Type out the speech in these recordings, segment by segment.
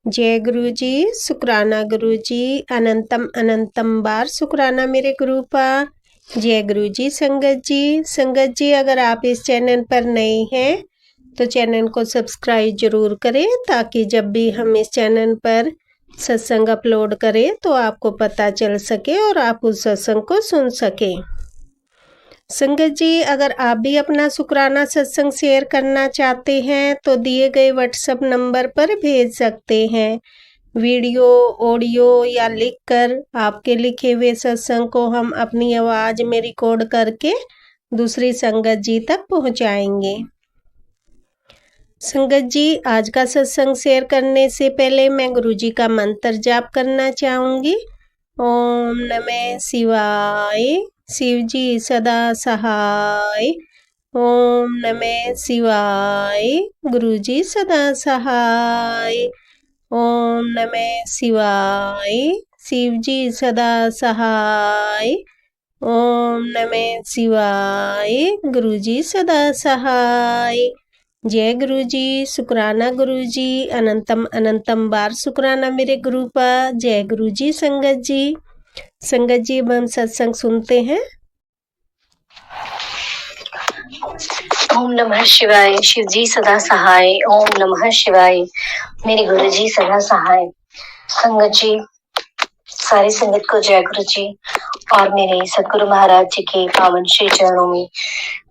जय गुरु जी, शुक्राना गुरु जी, अनंतम अनंतम बार शुक्राना मेरे गुरु पा। जय गुरु जी। संगत जी अगर आप इस चैनल पर नए हैं तो चैनल को सब्सक्राइब जरूर करें ताकि जब भी हम इस चैनल पर सत्संग अपलोड करें तो आपको पता चल सके और आप उस सत्संग को सुन सकें। संगत जी अगर आप भी अपना शुक्राना सत्संग शेयर करना चाहते हैं तो दिए गए व्हाट्सएप नंबर पर भेज सकते हैं। वीडियो, ऑडियो या लिखकर आपके लिखे हुए सत्संग को हम अपनी आवाज में रिकॉर्ड करके दूसरी संगत जी तक पहुंचाएंगे। संगत जी आज का सत्संग शेयर करने से पहले मैं गुरु जी का मंत्र जाप करना चाहूंगी। ओम नमः शिवाय, शिव जी सदा सहाय। ओम नमः शिवाय, गुरु जी सदा सहाय। ओम नमः शिवाय, शिव जी सदा सहाय। ओम नमः शिवाय, गुरु जी सदा सहाय। जय गुरु जी, शुक्राना गुरु जी, अनंतम अनंतम बार शुक्राना मेरे गुरु पा। जय गुरु जी। संगत जी अब हम सत्संग सुनते हैं। ओम नमः शिवाय, शिव जी सदा सहाय। ओम नमः शिवाय, मेरे गुरु जी सदा सहाय। संगत जी, सारी संगत को जय गुरु जी और मेरे सतगुरु महाराज जी के पावन श्री चरणों में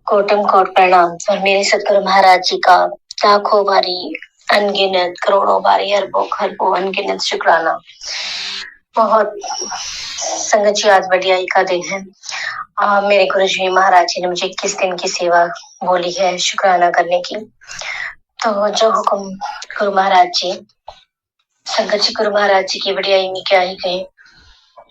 कोटम कोट प्रणाम। और मेरे सतगुरु महाराज जी का लाखों बारी, अनगिनत करोड़ों बारी, अरबों खरबों अनगिनत शुक्राना। बहुत संगत जी आज बढ़िया का दिन है। मेरे गुरु जी महाराज जी ने मुझे 21 दिन की सेवा बोली है शुक्राना करने की। तो जो हुक्म गुरु महाराज जी, संगत जी गुरु महाराज जी की बढ़ियाई में क्या ही कहे।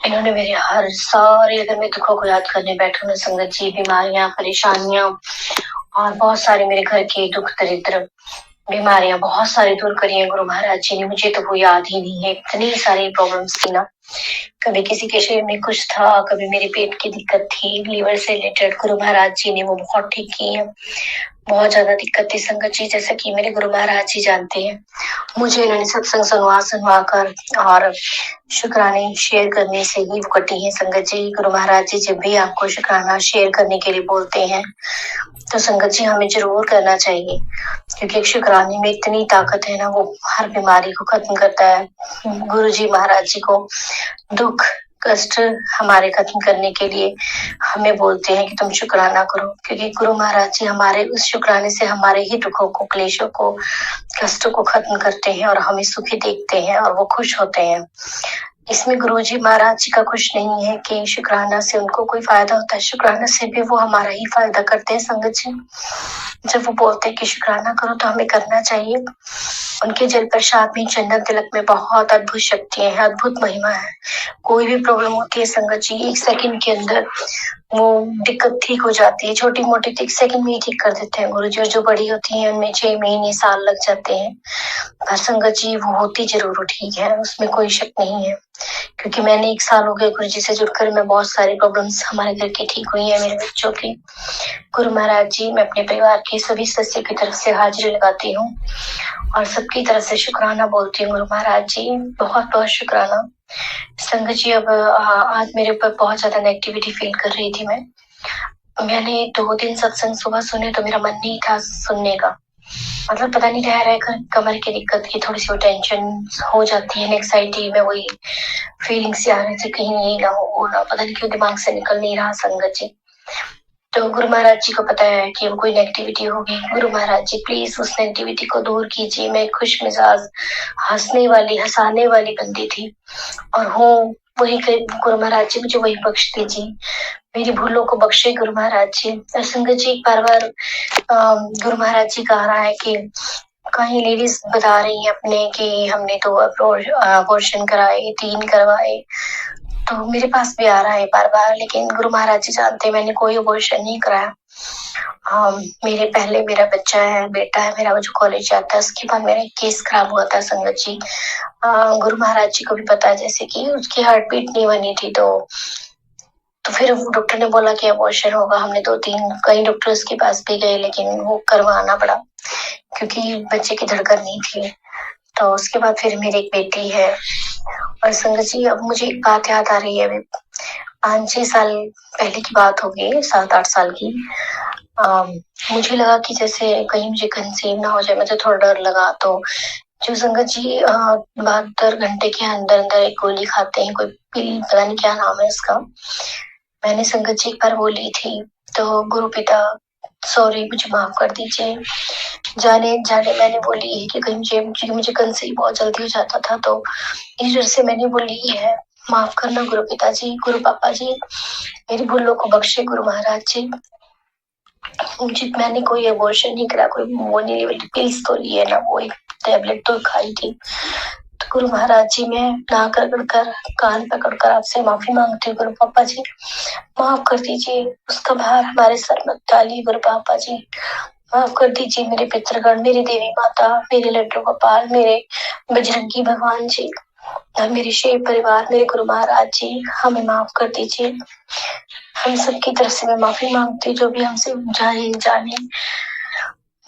इन्होंने मेरे हर सारे, अगर मैं दुखों को याद करने बैठूं ना संगत जी, बीमारियां, परेशानियां और बहुत सारे मेरे घर के दुख दरिद्र बीमारियां बहुत सारी दूर करी है गुरु महाराज जी ने। मुझे तो वो याद ही नहीं है, इतनी सारी प्रॉब्लम्स थी ना। कभी किसी के शरीर में कुछ था, कभी मेरे पेट की दिक्कत थी, लीवर से रिलेटेड, गुरु महाराज जी ने वो बहुत ठीक की है। बहुत ज्यादा दिक्कत थी संगत जी, जैसा कि मेरे गुरु महाराज जी जानते हैं। मुझे इन्होंने सत्संग सुनवा कर और शुक्राने शेयर करने से ही वो कटी है संगत जी। गुरु महाराज जी जब भी आपको शुक्राना शेयर करने के लिए बोलते हैं तो संगत जी हमें जरूर करना चाहिए, क्योंकि शुक्राने में इतनी ताकत है ना, वो हर बीमारी को खत्म करता है। गुरु जी महाराज जी को दुख कष्ट हमारे खत्म करने के लिए हमें बोलते हैं कि तुम शुक्राना करो, क्योंकि गुरु महाराज जी हमारे उस शुक्राने से हमारे ही दुखों को, क्लेशों को, कष्टों को खत्म करते हैं और हमें सुखी देखते हैं और वो खुश होते हैं। इसमें गुरु जी महाराज जी का कुछ नहीं है कि शुक्राना से उनको कोई फायदा होता है। शुक्राना से भी वो हमारा ही फायदा करते हैं संगत जी। जब वो बोलते हैं कि शुक्राना करो तो हमें करना चाहिए। उनके जल प्रसाद में, चंदन तिलक में बहुत अद्भुत शक्तियां हैं, अद्भुत महिमा है। कोई भी प्रॉब्लम होती है संगत जी, 1 सेकंड के अंदर वो दिक्कत ठीक हो जाती है। छोटी मोटी 1 सेकंड में ही ठीक कर देते हैं गुरु जी, और जो बड़ी होती है उनमें 6 महीने साल लग जाते हैं। पर संगत जी वो होती जरूर ठीक है, उसमें कोई शक नहीं है। क्योंकि मैंने 1 साल हो गया गुरु जी से जुड़कर, मैं बहुत सारी प्रॉब्लम्स हमारे घर की ठीक हुई है, मेरे बच्चों की। गुरु महाराज जी, मैं अपने परिवार के सभी सदस्यों की तरफ से हाजिरी लगाती हूँ और सबकी तरफ से शुक्राना बोलती हूँ। गुरु महाराज जी बहुत बहुत शुक्राना। संगत जी अब आज मेरे ऊपर बहुत ज्यादा नेगेटिविटी फील कर रही थी मैंने 2 दिन सत्संग सुबह सुने तो मेरा मन नहीं था सुनने का। मतलब पता नहीं रह कमर की दिक्कत की थोड़ी सी वो टेंशन हो जाती है, एंग्जाइटी में वही फीलिंग्स से आ रही थी, कहीं ये ना हो ना, पता नहीं क्यों दिमाग से निकल नहीं रहा संगत जी। तो गुरु महाराज जी को पता है कि वो कोई नेगेटिविटी होगी। गुरु महाराज जी प्लीज उस नेगेटिविटी को दूर कीजिए। मैं खुश मिजाज, हंसने वाली, हंसाने वाली बंदी थी और हूँ वही। गुरु महाराज जी मुझे वही बख्श दीजिए, मेरी भूलों को बख्शे गुरु महाराज जी। और संगत जी बार बार गुरु महाराज जी कह रहा है कि कहीं लेडीज बता रही है अपने कि हमने तो अबॉर्शन कराए, 3 करवाए। तो मेरे पास भी आ रहा है बार बार, लेकिन गुरु महाराज जी जानते हैं मैंने कोई अबॉर्शन नहीं कराया। मेरे पहले मेरा बच्चा है, बेटा है मेरा, वो जो कॉलेज जाता है, उसके बाद मेरा केस खराब हुआ था संगत जी। गुरु महाराज जी को भी पता है, जैसे कि उसकी हार्ट बीट नहीं बनी थी, तो फिर डॉक्टर ने बोला कि अबॉर्शन होगा। हमने 2-3 कई डॉक्टर्स के पास भी गए, लेकिन वो करवाना पड़ा क्योंकि बच्चे की धड़कन नहीं थी। तो उसके बाद फिर मेरी एक बेटी है। और संगत जी, अब मुझे एक बात याद आ रही है, अभी 5-6 साल पहले की बात होगी, 7-8 साल की। मुझे लगा कि जैसे कहीं मुझे कंसीव ना हो जाए, मुझे थोड़ा डर लगा। तो जो संगत जी 72 घंटे के अंदर अंदर एक गोली खाते हैं, कोई पिल, पता नहीं क्या नाम है उसका। मैंने संगत जी एक बार वो ली थी, तो गुरु पिता सॉरी, मुझे माफ कर दीजिए। जाने जाने मैंने वो ली है कि कहीं मुझे कंसीव बहुत जल्दी हो जाता था, तो इस वजह से मैंने वो ली है। माफ करना गुरु पिताजी, गुरु पापा जी, मेरी भूलों को बख्शे गुरु महाराज जी। मुझे, मैंने कोई अबॉर्शन नहीं करा, कोई वो नहीं, पिल्स तो ली है ना, वो एक टैबलेट तो खाई थी। तो गुरु महाराज जी, मैं ना कर कान पकड़कर आपसे माफी मांगती हूँ गुरु पापा जी। माफ कर दीजिए, उसका भार हमारे सर मत डालिए गुरु पापा जी। माफ कर दीजिए मेरे पितृगण, मेरी देवी माता, मेरे लड्डू गोपाल, मेरे बजरंगी भगवान जी, और मेरे शेर परिवार, मेरे गुरु महाराज जी, हमें माफ कर दीजिए। हम सबकी तरफ से मैं माफी मांगती हूँ, जो भी हमसे जाने जाने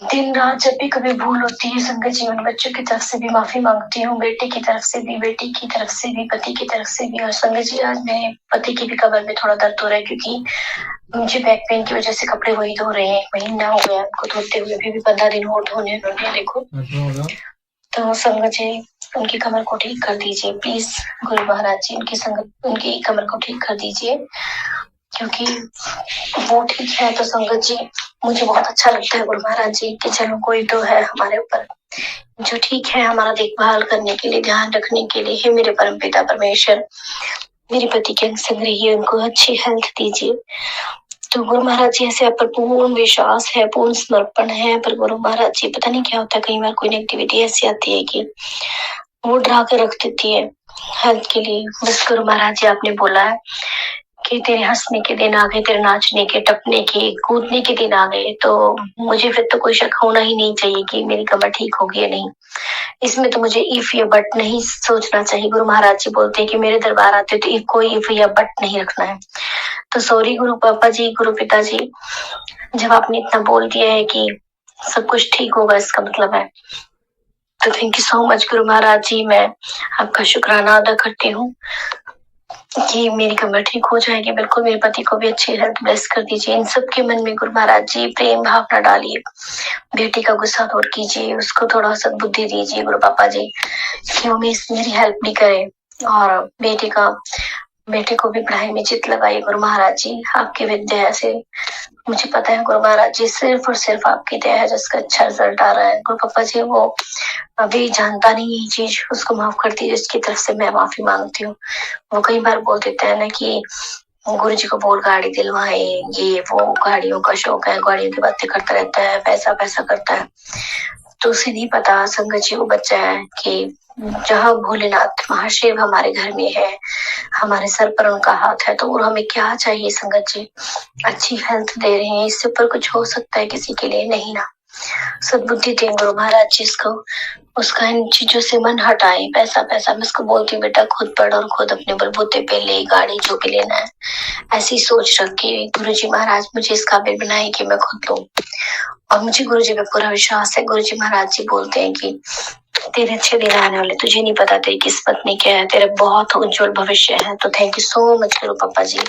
दिन रात जब भी कभी भूल होती है संगत जी, उन बच्चों की तरफ से भी माफी मांगती हूँ, बेटे की तरफ से भी, बेटी की तरफ से भी, पति की तरफ से भी। और संगत जी, आज मेरे पति की भी कमर में थोड़ा दर्द हो रहा है, क्योंकि मुझे बैक पेन की वजह से कपड़े वही धो रहे हैं। 1 महीना हो गया उनको धोते हुए, अभी भी 15 दिन और धोने उन्होंने, देखो। तो संगत जी, उनकी कमर को ठीक कर दीजिए प्लीज गुरु महाराज जी, उनकी कमर को ठीक कर दीजिए, क्योंकि वो ठीक है तो संगत जी मुझे बहुत अच्छा लगता है गुरु महाराज जी कि चलो कोई तो है हमारे ऊपर जो ठीक है, हमारा देखभाल करने के लिए, ध्यान रखने के लिए। हे मेरे परम पिता परमेश्वर, मेरे पति के अंग संग रहिए, उनको अच्छी हेल्थ दीजिए। तो गुरु महाराज जी, ऐसे आप पर पूर्ण विश्वास है, पूर्ण समर्पण है, पर गुरु महाराज जी पता नहीं क्या होता है, कई बार कोई नेगेटिविटी ऐसी आती है कि वो डरा के रख देती है हेल्थ के लिए। बस गुरु महाराज जी, आपने बोला है कि तेरे हंसने के दिन आ गए, तेरे नाचने के, टपने के, कूदने के दिन आ गए, तो मुझे फिर तो कोई शक होना ही नहीं चाहिए कि मेरी कमर ठीक होगी या नहीं। इसमें तो मुझे इफ या बट नहीं सोचना चाहिए। गुरु महाराज जी बोलते हैं कि मेरे दरबार आते तो कोई इफ या बट नहीं रखना है। तो सॉरी गुरु पापा जी, गुरु पिता जी, जब आपने इतना बोल दिया है कि सब कुछ ठीक होगा, इसका मतलब है, तो thank you so much Guru Maharaj जी। मैं आपका शुक्राना अदा करती हूँ कि मेरी कमर ठीक हो जाएगी। बिल्कुल, मेरे पति को भी अच्छी हेल्थ ब्लेस कर दीजिए। इन सब के मन में गुरु महाराज जी प्रेम भावना डालिए, बेटी का गुस्सा दूर कीजिए, उसको थोड़ा सद्बुद्धि दीजिए गुरु पापा जी, कि वो मेरी हेल्प भी करे, और बेटे को भी पढ़ाई में चित लगाइए गुरु महाराज जी। आपकी विद्या से मुझे पता है गुरु महाराज जी, सिर्फ और सिर्फ आपकी दया है जिसका अच्छा रिजल्ट आ रहा है। गुरु पापा जी, वो अभी जानता नहीं ये चीज, उसको माफ कर दीजिए, उसकी तरफ से मैं माफी मांगती हूँ। वो कई बार बोल देता है ना कि गुरु जी को बोल गाड़ी दिलवाए, ये वो गाड़ियों का शौक है, गाड़ियों की बातें करता रहता है, पैसा पैसा करता है। तो उसे नहीं पता संगत जी, वो बच्चा है कि जहाँ भोलेनाथ महाशिव हमारे घर में है, हमारे सर पर उनका हाथ है, तो और हमें क्या चाहिए संगत जी। अच्छी हेल्थ दे रहे हैं, इससे ऊपर कुछ हो सकता है किसी के लिए? नहीं ना। सद्बुद्धि दें गुरु महाराज जी इसको, उसका इन चीजों से मन हटाए। पैसा पैसा, मैं उसको बोलती हूँ बेटा खुद पढ़ और खुद अपने बलबूते पे ले, गाड़ी जो भी लेना है। ऐसी सोच रख के गुरु जी महाराज मुझे इस काबिल बनाए कि मैं खुद लूं, और मुझे गुरु जी पे पूरा विश्वास है। गुरु जी महाराज जी बोलते हैं कि तेरे अच्छे दिन आने वाले, तुझे नहीं पता तेरी किस्मत में क्या है, तेरा बहुत उज्जवल भविष्य है। तो थैंक यू सो मच गुरु पापा जी,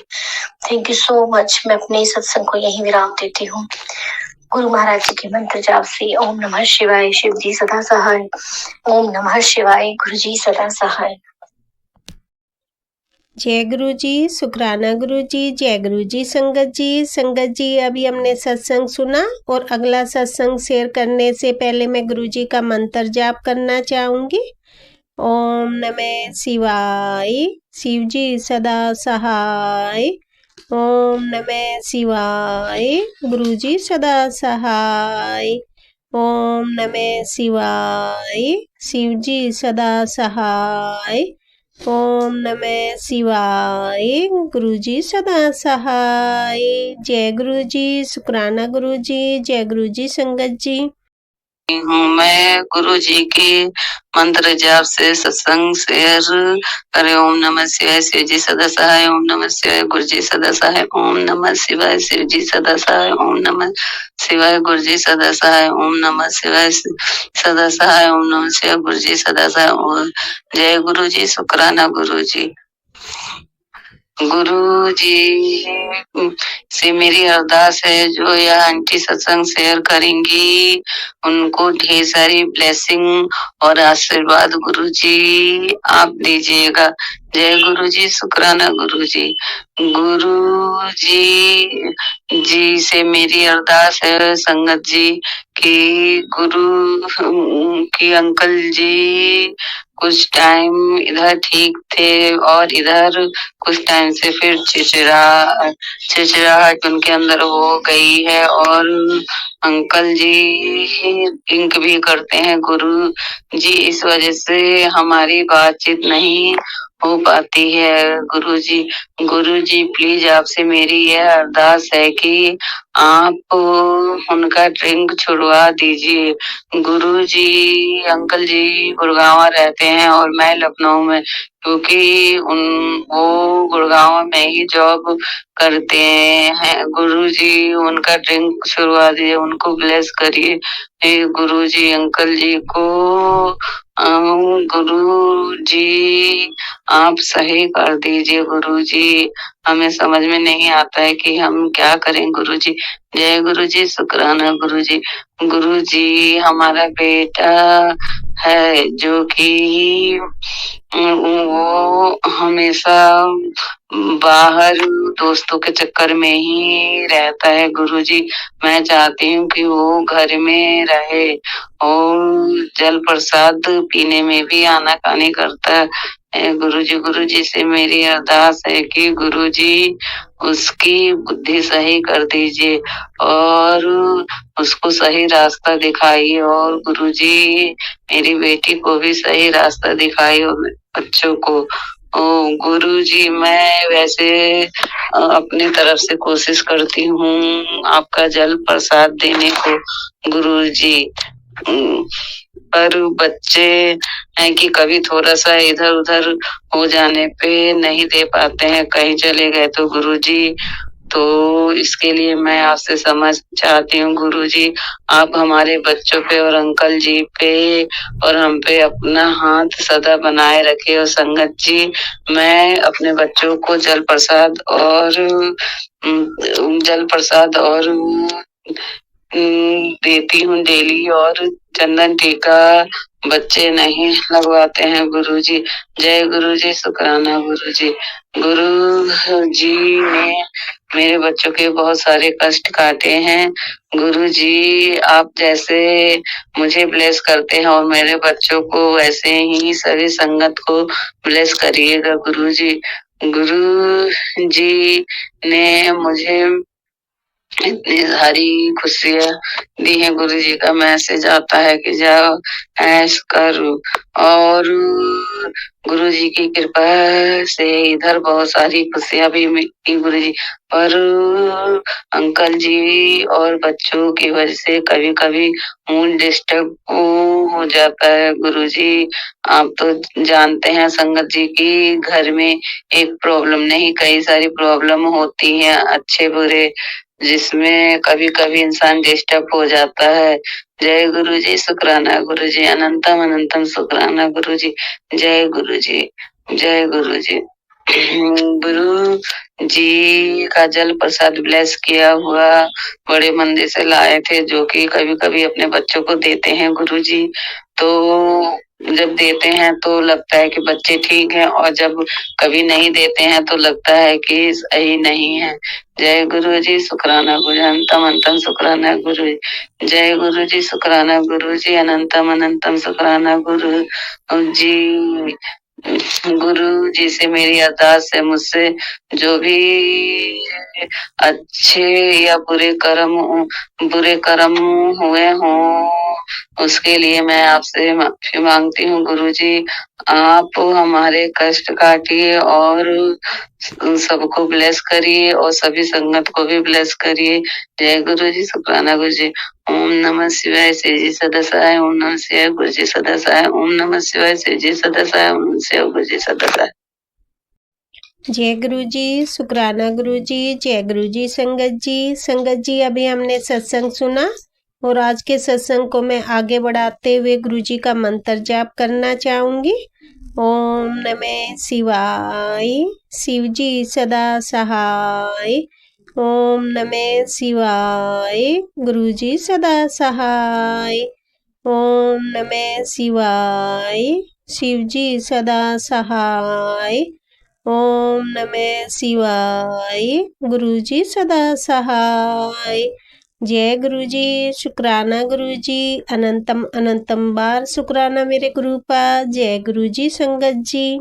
थैंक यू सो मच। मैं अपने सत्संग को यही विराम देती हूँ गुरु महाराज जी के मंत्र जाप से। ओम नमः शिवाय, शिव जी सदा सहाय। ओम नमः शिवाय, गुरु जी सदा सहाय। जय गुरु जी, शुक्राना गुरु जी, जय गुरु जी। संगत जी अभी हमने सत्संग सुना, और अगला सत्संग शेयर करने से पहले मैं गुरु जी का मंत्र जाप करना चाहूँगी। ओम नमः शिवाय, शिव जी सदा सहाय। ओम नमः शिवाय, गुरु जी सदा सहाय। ओम नमः शिवाय, शिव जी सदा सहाय। ओम नमः शिवाय, गुरु जी सदा सहाय। जय गुरु जी, शुक्राना गुरु जी, जय गुरु जी। संगत जी हूँ। मैं गुरु जी के मंत्र जाप से सत्संग शेयर करे। ओम नमः शिवाय। शिव जी सदा सहाय। ओम नमः शिवाय। गुरु जी सदा सहाय। ओम नमः शिवाय। शिव जी सदा सहाय। ओम नमः शिवाय। गुरु जी सदा सहाय। ओम नमः शिवाय। सदा सहाय। ओम नमः शिवाय। गुरु जी सदा सहाय। जय गुरु जी। शुक्राना गुरु जी। गुरु जी से मेरी अरदास है, जो यह आंटी सत्संग शेयर करेंगी उनको ढेर सारी ब्लेसिंग और आशीर्वाद गुरु जी आप दीजिएगा। जय गुरु जी। शुक्राना गुरु जी। गुरु जी से मेरी अरदास है संगत जी कि गुरु की अंकल जी कुछ टाइम इधर ठीक थे और इधर कुछ टाइम से फिर चिड़चिड़ाहट उनके अंदर हो गई है और अंकल जी इंक भी करते हैं गुरु जी। इस वजह से हमारी बातचीत नहीं हो पाती है गुरु जी। गुरु जी प्लीज आपसे मेरी यह अरदास है कि आप उनका ड्रिंक छुड़वा दीजिए। गुरु जी अंकल जी गुड़गांव रहते हैं और मैं लखनऊ में, क्योंकि वो गुड़गांव में ही जॉब करते हैं। गुरु जी उनका ड्रिंक छुड़वा दीजिए, उनको ब्लेस करिए। गुरु जी अंकल जी को गुरु जी आप सही कर दीजिए गुरु जी। हमें समझ में नहीं आता है कि हम क्या करें गुरु जी। जय गुरु जी। शुक्राना गुरु जी। गुरु जी हमारा बेटा है जो कि वो हमेशा बाहर दोस्तों के चक्कर में ही रहता है गुरु जी। मैं चाहती हूँ कि वो घर में रहे और जल प्रसाद पीने में भी आनाकानी करता है गुरु जी से मेरी अरदास है कि गुरु जी उसकी बुद्धि सही कर दीजिए और उसको सही रास्ता दिखाइए और गुरु जी मेरी बेटी को भी सही रास्ता दिखाइए और बच्चों को। ओ गुरु जी मैं वैसे अपनी तरफ से कोशिश करती हूँ आपका जल प्रसाद देने को गुरु जी, पर बच्चे हैं कि कभी थोड़ा सा इधर उधर हो जाने पे नहीं दे पाते हैं, कहीं चले गए तो गुरु जी। तो इसके लिए मैं आपसे समझ चाहती हूँ गुरु जी, आप हमारे बच्चों पे और अंकल जी पे और हम पे अपना हाथ सदा बनाए रखे। और संगत जी मैं अपने बच्चों को जल प्रसाद और देती हूँ डेली और चंदन टीका बच्चे नहीं लगवाते हैं गुरु जी। जय गुरु जी। शुक्राना गुरु जी। गुरु जी ने मेरे बच्चों के बहुत सारे कष्ट काटे हैं गुरु जी। आप जैसे मुझे ब्लेस करते हैं और मेरे बच्चों को वैसे ही सभी संगत को ब्लेस करिएगा गुरु जी। गुरु जी ने मुझे इतनी सारी खुशियाँ दी है। गुरु जी का मैसेज आता है कि जाओ ऐश करो और गुरु जी की कृपा से इधर बहुत सारी खुशियाँ भी मिली गुरु जी। पर अंकल जी और बच्चों की वजह से कभी कभी मूड डिस्टर्ब हो जाता है गुरु जी। आप तो जानते हैं संगत जी की घर में एक प्रॉब्लम नहीं कई सारी प्रॉब्लम होती हैं अच्छे बुरे, जिसमें कभी कभी इंसान डिस्टर्ब हो जाता है। जय गुरु जी। शुक्राना गुरु जी। अनंतम अनंतम शुक्राना गुरु जी। जय गुरु जी। जय गुरु जी। गुरु जी का जल प्रसाद ब्लेस किया हुआ बड़े मंदिर से लाए थे, जो कि कभी कभी अपने बच्चों को देते हैं गुरु जी। तो जब देते हैं तो लगता है कि बच्चे ठीक हैं और जब कभी नहीं देते हैं तो लगता है कि सही नहीं है। जय गुरु जी। शुक्राना गुरु। अनंतम अनंतम शुक्राना गुरु। जय गुरु जी। शुक्राना गुरु जी। अनंतम अनंतम शुक्राना गुरु जी। गुरु जी से मेरी अरदास है, मुझसे जो भी अच्छे या बुरे कर्म हुए हों उसके लिए मैं आपसे माफी मांगती हूँ गुरुजी। आप हमारे कष्ट काटिए और सबको ब्लेस करिए और सभी संगत को भी ब्लेस करिए। जय गुरु जी, शुक्राना गुरु जी। ओम नमः शिवाय, श्री जी सदा सहाय। ओम नमः शिवाय, गुरु जी सदा सहाय। ओम नमः शिवाय, श्री जी सदा सहाय। ओम नमः शिवाय, गुरु जी सदा सहाय। जय गुरु जी, शुक्राना गुरु जी। जय गुरु जी संगत जी। संगत जी, अभी हमने सत्संग सुना और आज के सत्संग को मैं आगे बढ़ाते हुए गुरु जी का मंत्र जाप करना चाहूंगी। ओम नमः शिवाय, शिव जी सदा सहाय। ओम नमः शिवाय, गुरु जी सदा सहाय। ओम नमः शिवाय, शिव जी सदा सहाय। ओम नमः शिवाय, गुरु जी सदा सहाय। जय गुरु जी, शुक्राना गुरु जी। अनंतम अनंतम बार शुक्राना मेरे गुरु पा। जय गुरु जी संगत जी।